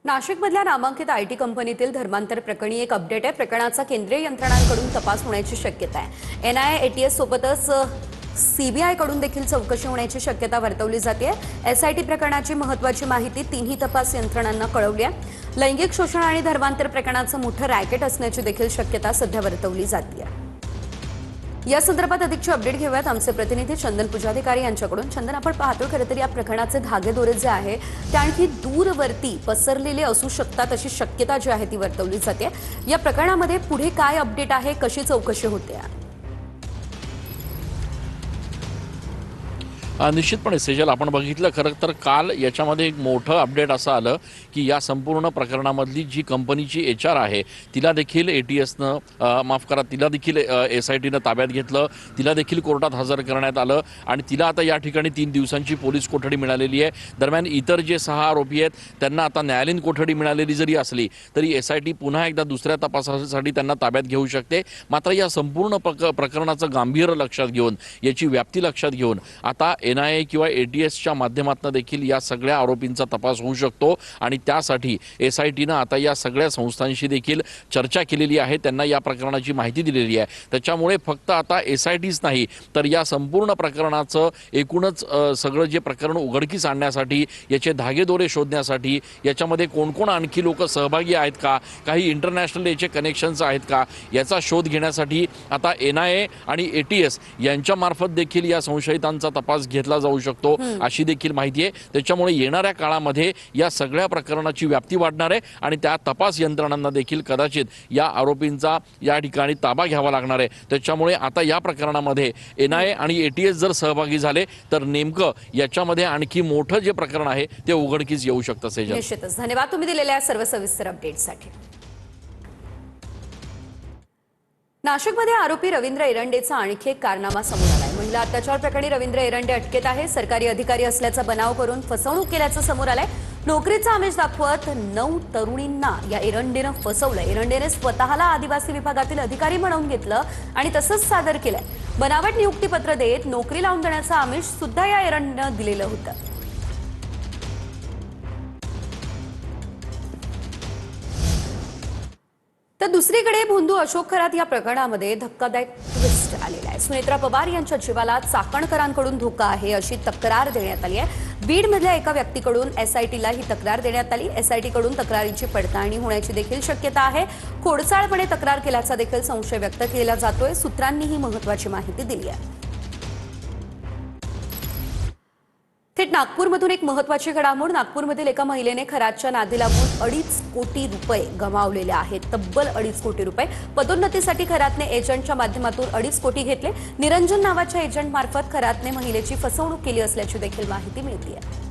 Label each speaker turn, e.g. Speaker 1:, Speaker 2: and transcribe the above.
Speaker 1: नाशिकमधल्या नामांकित आयटी कंपनीतील धर्मांतर प्रकरणी एक अपडेट आहे। प्रकरणाचा केंद्रीय यंत्रणांकडून तपास होण्याची शक्यता आहे। एनआयए एटीएस सोबतच सीबीआय कडून देखील चौकशी होण्याची शक्यता वर्तवली जाते। एसआयटी प्रकरणाची महत्त्वाची माहिती तिन्ही तपास यंत्रणांना कळवली आहे। लैंगिक शोषण आणि धर्मांतर प्रकरणाचं मोठं रॅकेट असण्याची देखील शक्यता सध्या वर्तवली जाते। या संदर्भात अधिकची अपडेट घेऊयात आमचे प्रतिनिधी चंदन पुजाधिकारी यांच्याकडून। चंदन, आपण पाहतो खरं तर या प्रकरणाचे धागेदोरे जे आहे ते आणखी दूरवरती पसरलेले असू शकतात अशी शक्यता जी आहे ती वर्तवली जाते। या प्रकरणामध्ये पुढे काय अपडेट आहे, कशी चौकशी होते?
Speaker 2: निश्चितपणे सेजल, आपण बघितलं खरं तर काल याच्यामध्ये एक मोठं अपडेट असं आलं की या संपूर्ण प्रकरणामधली जी कंपनीची HR आहे तिला देखील ATSनं माफ करा तिला देखील SITनं ताब्यात घेतलं, तिला देखील कोर्टात हजर करण्यात आलं आणि तिला आता या ठिकाणी 3 दिवसांची पोलीस कोठडी मिळालेली आहे। दरम्यान इतर जे 6 आरोपी आहेत त्यांना आता न्यायालयीन कोठडी मिळालेली जरी असली तरी SIT पुन्हा एकदा दुसऱ्या तपासासाठी त्यांना ताब्यात घेऊ शकते। मात्र या संपूर्ण प्रकरणाचं गांभीर्य लक्षात घेऊन, याची व्याप्ती लक्षात घेऊन आता NIA किंवा ATSच्या माध्यमातून देखील या सगळ्या आरोपींचा तपास होऊ शकतो आणि त्यासाठी SITनं आता या सगळ्या संस्थांशी देखील चर्चा केलेली आहे, त्यांना या प्रकरणाची माहिती दिलेली आहे। त्याच्यामुळे फक्त आता SITच नाही तर या संपूर्ण प्रकरणाचं एकूणच सगळं जे प्रकरण उघडकीस आणण्यासाठी, याचे धागेदोरे शोधण्यासाठी, याच्यामध्ये कोण कोण आणखी लोक सहभागी आहेत का, काही इंटरनॅशनल याचे कनेक्शन्स आहेत का, याचा शोध घेण्यासाठी आता NIA आणि ATS यांच्यामार्फत देखील या संशयितांचा तपास घेतला जाऊ शकतो अशी देखील माहिती आहे। त्याच्यामुळे येणाऱ्या काळामध्ये या सगळ्या प्रकरणाची व्याप्ती वाढणार आहे आणि त्या तपास यंत्रणांना देखील कदाचित या आरोपींचा या ठिकाणी ताबा घ्यावा लागणार आहे। त्याच्यामुळे आता या प्रकरणामध्ये NIA आणि ATS जर सहभागी झाले तर नेमकं याच्यामध्ये आणखी मोठं जे प्रकरण आहे ते उघडकीस येऊ शकतं। सेजल,
Speaker 1: निश्चितच धन्यवाद तुम्ही दिलेल्या सर्व सविस्तर अपडेटसाठी। नाशिकमध्ये आरोपी रवींद्र एरंडेचा आणखी एक कारनामा समोर आलाय। महिला अत्याचार प्रकरणी रवींद्र एरंडे अटकेत आहे। सरकारी अधिकारी असल्याचा बनाव करून फसवणूक केल्याचं समोर आलंय। नोकरीचा आमिष दाखवत 9 तरुणींना या एरंडेनं फसवलं। एरंडेने स्वतःला आदिवासी विभागातील अधिकारी म्हणून घेतलं आणि तसंच सादर केलंय। बनावट नियुक्तीपत्र देत नोकरी लावून देण्याचं आमिष सुद्धा या एरंडेनं दिलेलं होतं। तर दुसरीकडे भोंदू अशोक खरात या प्रकरणामध्ये धक्कादायक ट्विस्ट आलेला आहे। सुनेत्रा पवार यांच्या जीवाला चाकणकरांकडून धोका आहे अशी तक्रार देण्यात आली आहे। बीडमधल्या एका व्यक्तीकडून SITला ही तक्रार देण्यात आली। SIT कडून तक्रारीची पडताळणी होण्याची देखील शक्यता आहे। खोडसाळपणे तक्रार केल्याचा देखील संशय व्यक्त केला जातोय। सूत्रांनी ही महत्त्वाची माहिती दिली आहे। थेट नागपूरमधून एक महत्त्वाची घडामोड। नागपूरमधील एका महिलेने खरातच्या नादी लागून 2.5 कोटी रुपये गमावलेले आहेत। तब्बल 2.5 कोटी रुपये। पदोन्नतीसाठी खरातने एजंटच्या माध्यमातून 2.5 कोटी घेतले। निरंजन नावाच्या एजंट मार्फत खरातने महिलेची फसवणूक केली असल्याची देखील माहिती मिळते आहे।